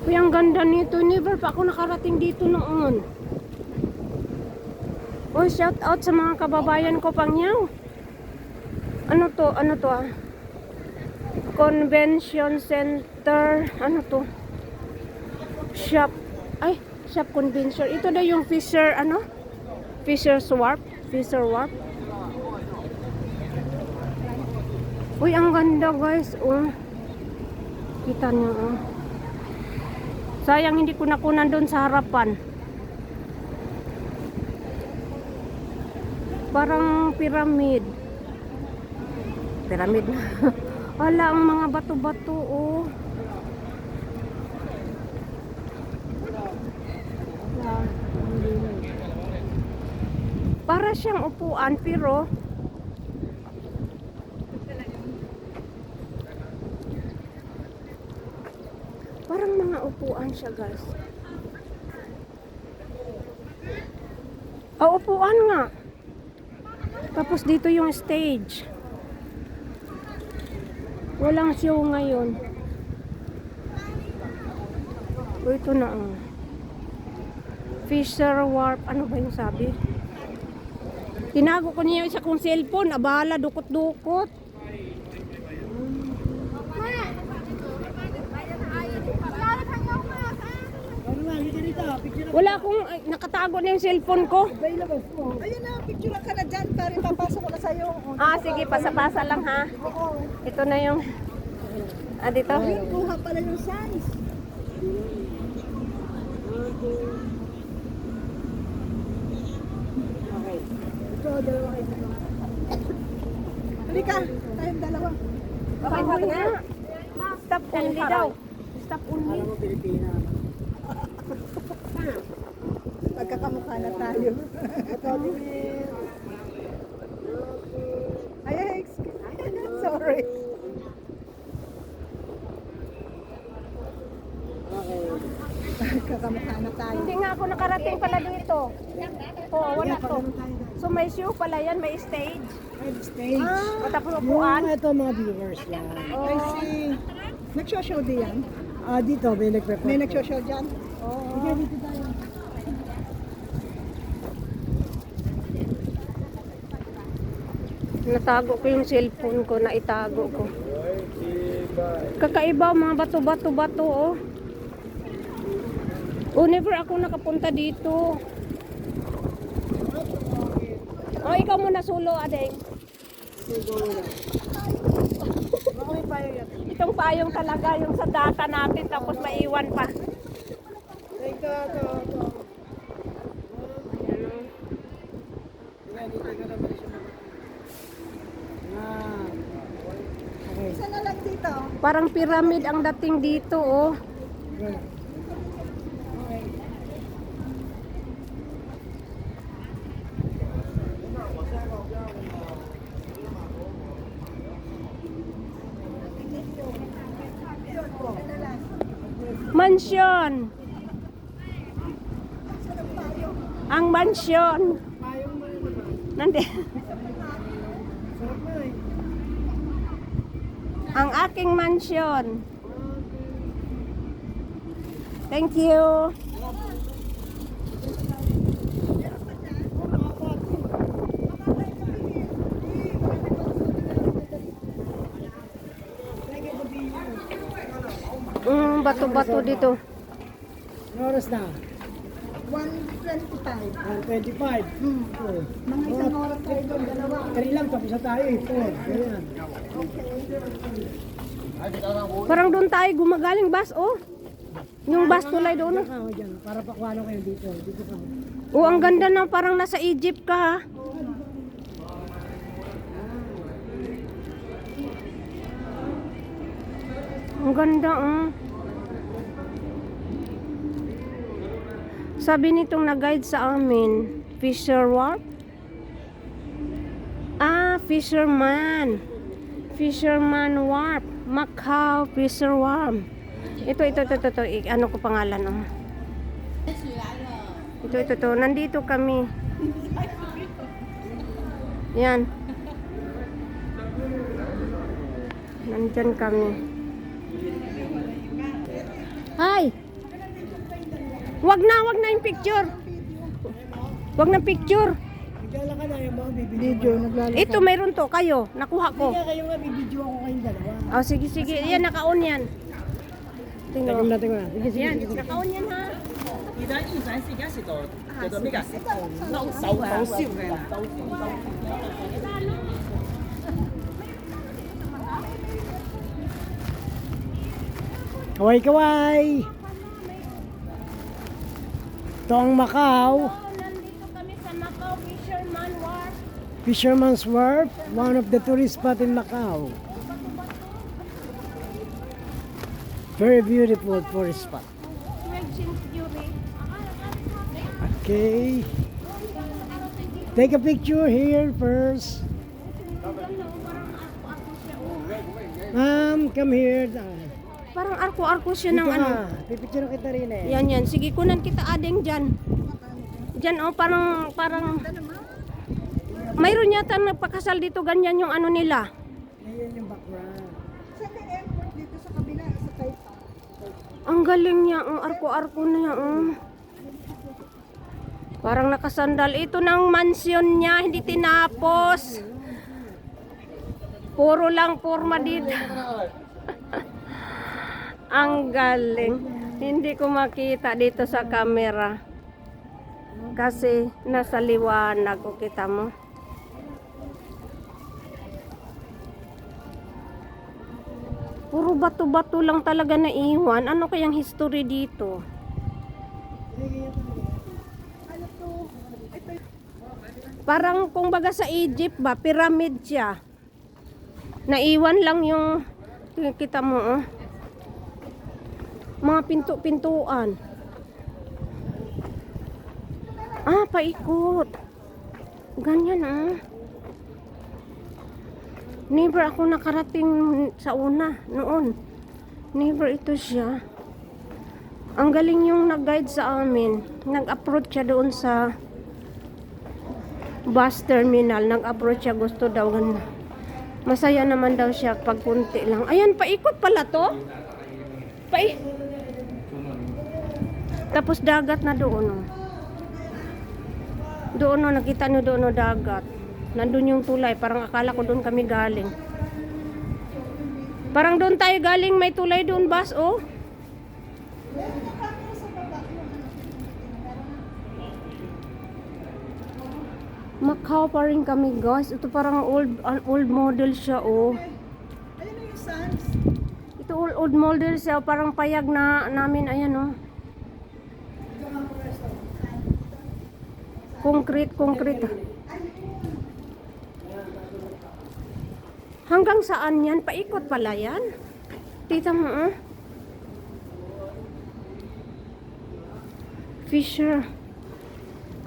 Uy, ang ganda nito. Never pa ako nakarating dito noon. Uy, shout out sa mga kababayan ko pangyaw. Ano to? Ano to ah? Convention Center. Ano to? Shop. Ay, shop convention. Ito na yung Fisher, ano? Fisher's Wharf. Fisher Wharf. Uy, ang ganda guys. Oh. Kita nyo oh. Sayang hindi ko nakunan doon sa harapan. Parang pyramid. Pyramid na. Wala ang mga bato-bato oh. Para siyang upuan pero parang mga upuan siya guys. Oh, upuan nga. Tapos dito yung stage. Walang show ngayon. O ito na oh. Fisher Wharf. Ano ba yung sabi? Tinago ko niya sa kong cellphone. Abala, dukot-dukot. Wala akong nakatago na yung cellphone ko. Ayun na, picture ka na dyan. Para ipapasok ko na sa'yo. Ah, sige, pasa-pasa lang ha. Ito na yung... Ah, dito? Ayun, kuha pala yung size. Okay. Ito, dalawa kayo. Halika, tayong dalawa. Okay, sabi nga. Stop only daw. Stop only. Magkakamukha na tayo. Ay, excuse me. Sorry. Magkakamukha na tayo. Hindi nga ako nakarating pala dito. Oo, wala to. So may show pala yan, may stage. Stage. Ah, tapos upuan. Ito mga viewers lang. I see. Nagshow-show diyan? Dito may nagpe-perform. May nagshow-show dyan? Sige, dito tayo. Natago ko yung cellphone ko, naitago ko. Kakaiba mga bato-bato-bato oh. Oh, never ako nakapunta dito. Oh, ikaw muna solo, Adeng. Itong payong talaga, yung sa data natin, tapos maiwan pa. Isa na lang dito. Parang pyramid ang dating dito, oh. Mansion. Ang mansion. Nandi. Ang aking mansion. Thank you. Bato-bato dito. Ano oras na? 125. 1:25. Oh. Mga isang oras tayo doon, dalawa. Kali lang, tapos na tayo eh. Ayan. Parang doon tayo gumagaling bus, oh. Yung bus tulay doon, oh. Diyan ka, dyan. Para pakuha kayo dito. Dito ka. Oh, ang ganda na, parang nasa Egypt ka, ha. Ang ganda, oh. Sabi nitong nag-guide sa amin, Fisher Wharf? Ah, Fisherman. Fisherman Wharf. Macau Fisher Wharf. Ito. Ano ko pangalan, oh. Ito. Nandito kami. Yan. Nandyan kami. Hi! Wag na yung picture. Wag na picture. Naglalakad na yung mga bibidyo. Video, naglalakad. Ito, mayroon to. Kayo, nakuha ko. Kaya kayo nga, bibidyo ako kayong dalawa. Oh, sige, sige. Yan, naka-on yan. Tingnan Tingnan. natin ko na. Sige, sige, Yan, sige. naka-on yan ha.而家現在是而家是度叫做咩㗎？手燒嘅啦。 Kaway-kaway! Ito ang Macau. Nandito kami sa Macau Fisherman Wharf. Fisherman's Wharf, one of the tourist spot in Macau. Very beautiful tourist spot. Okay. Take a picture here first. Ma'am, come here. Parang arko-arko siya Dito ng ano. ka. Pipicture kita rin eh. Yan, yan. Sige, kunan kita adeng dyan. Dyan, oh, parang... Mayroon yata nagpakasal dito, ganyan yung ano nila. Ayan yung background. Saan yung airport dito sa kabila, sa Taipa? Ang galing niya, ang arko-arko na niya. Parang nakasandal. Ito ng mansion niya, hindi tinapos. Puro lang forma dito. Ang galing. Hindi ko makita dito sa camera. Kasi nasa liwanag ko, kita mo. Puro bato-bato lang talaga na iwan. Ano kayang history dito? Parang kung baga sa Egypt ba, pyramid siya. Naiwan lang yung, kita mo, oh. Mga pinto-pintuan. Ah, paikot. Ganyan, ah. Never ako nakarating sa una, noon. Never ito siya. Ang galing yung nag-guide sa amin. Nag-approach siya doon sa bus terminal. Nag-approach siya, gusto daw ganun. Masaya naman daw siya pag kunti lang. Ayan, paikot pala to. Tapos dagat na doon. Oh. Doon, oh, nakita nyo doon, oh, dagat. Nandun yung tulay. Parang akala ko doon kami galing. Parang doon tayo galing. May tulay doon, bus, oh. Macau pa rin kami, guys. Ito parang old model siya, oh. Ayun na yung Sands. Ito old model siya, parang payag na namin, ayan, oh. Concrete. Hanggang saan yan? Paikot pala yan. Tita mo, oh. Fisher.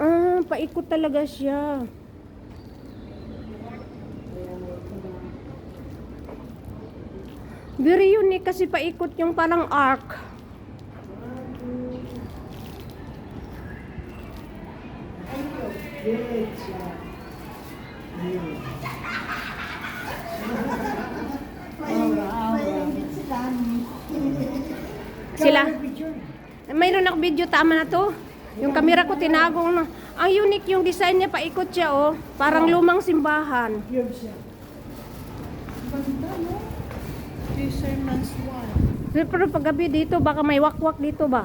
Ah, paikot talaga siya. Very unique kasi paikot yung parang arc. Sila. Mayroon ako video, tama na to. Yung camera ko tinagong no. Ang unique yung design niya, paikot siya oh. Parang lumang simbahan. Fisherman's Wharf. Pero paggabi dito, baka may wakwak dito ba?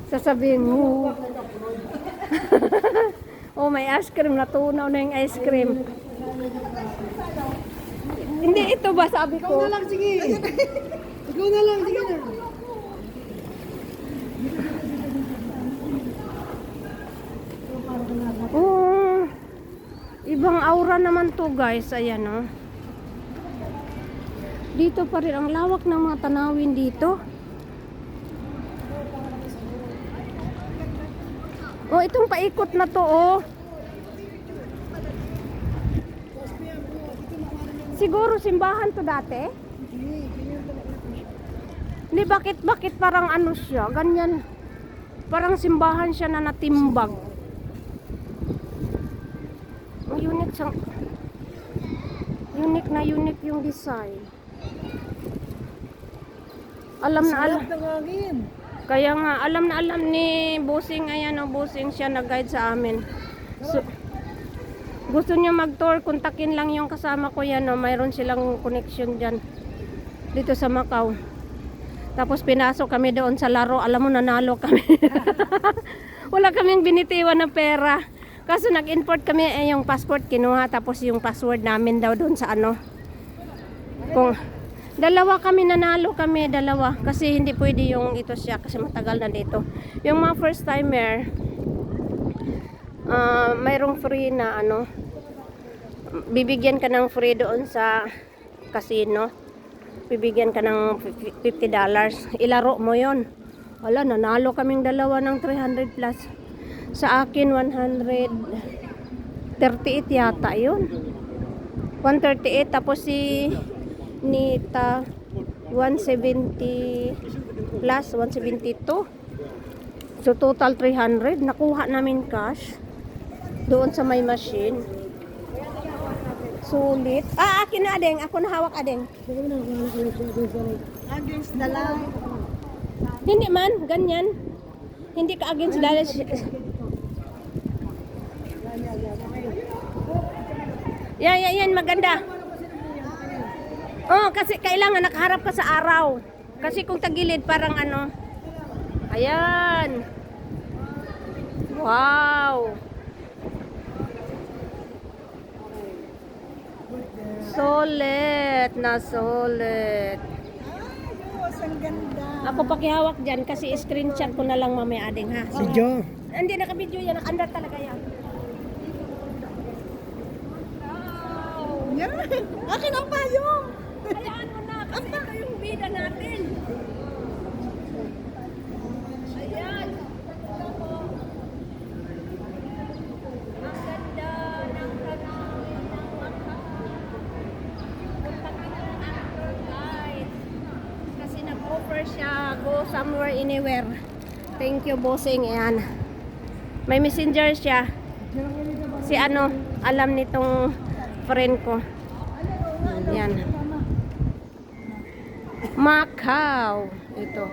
Sasabihin mo. Oh, may ice cream. Natunaw na yung ice cream. Hindi, ito ba sabi Ikaw ko? na lang, sige. Ikaw na lang, sige na. Oh, ibang aura naman to, guys. Ayan, oh. Dito pa rin ang lawak ng mga tanawin dito. Oh, itong paikot na to, oh. Siguro simbahan to dati? Hindi, bakit parang ano siya? Ganyan. Parang simbahan siya na natimbag. Unique siyang... Unique na unique yung design. Alam na alam. Sarap ng hangin. Kaya nga, alam na alam ni Busing, ayan o, Busing siya nag-guide sa amin. So, gusto niya mag-tour, kontakin lang yung kasama ko yan o, mayroon silang connection dyan. Dito sa Macau. Tapos pinasok kami doon sa laro, alam mo nanalo kami. Wala kaming binitiwan na pera. Kaso nag-import kami, yung passport kinuha, tapos yung password namin daw doon sa ano. Kung dalawa kami nanalo kami, dalawa. Kasi hindi pwede yung ito siya kasi matagal na dito. Yung mga first timer, mayroong free na ano. Bibigyan ka ng free doon sa casino. Bibigyan ka ng $50. Ilaro mo yon. Wala, nanalo kaming dalawa ng 300 plus. Sa akin, 138 yata yun. 138, tapos si Nita 170 plus 172, so total 300 nakuha namin cash doon sa may machine. Sulit. Akin na adeng, ako na hawak adeng. Against the light. Hindi man ganyan, hindi ka against dollars. Yan maganda. Oh, kasi kailangan nakaharap ka sa araw. Kasi kung tagilid parang ano. Ayan. Wow. Solid na solid. Diyos, ang ganda. Ako pakihawak dyan kasi screenshot ko na lang mamaya ading ha. Si Joe. Hindi naka-video yan, under talaga yan. Yan. Akin ang payong. Hayaan mo na kasi ito yung bida natin. Ayan. Ang ganda ng tanawin ng Macau. Kontakin na lang ang tour guide. Kasi nag-offer siya, go somewhere, anywhere. Thank you, bossing. Ayan. May messenger siya. Si ano, alam nitong friend ko. Yan. Macau. Ito.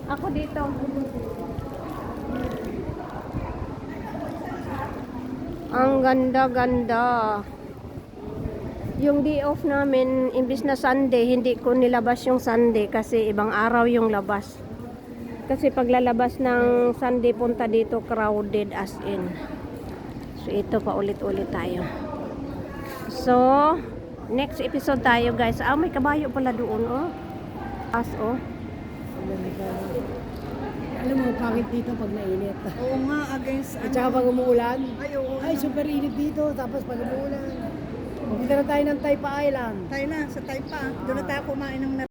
Ako dito. Ang ganda-ganda. Yung day off namin, imbis na Sunday, hindi ko nilabas yung Sunday kasi ibang araw yung labas. Kasi paglalabas ng Sunday punta dito, crowded as in. So ito pa ulit-ulit tayo. So, next episode tayo guys. May kabayo pala doon oh. Oh. Alam mo, pangit dito pag mainit. Oo nga, against At saka pag umuulan, Ay, oo. ay super init dito. Tapos pag umuulan, pupunta na tayo ng Taipa Island. Tayo na, sa Taipa. Doon na tayo kumain ng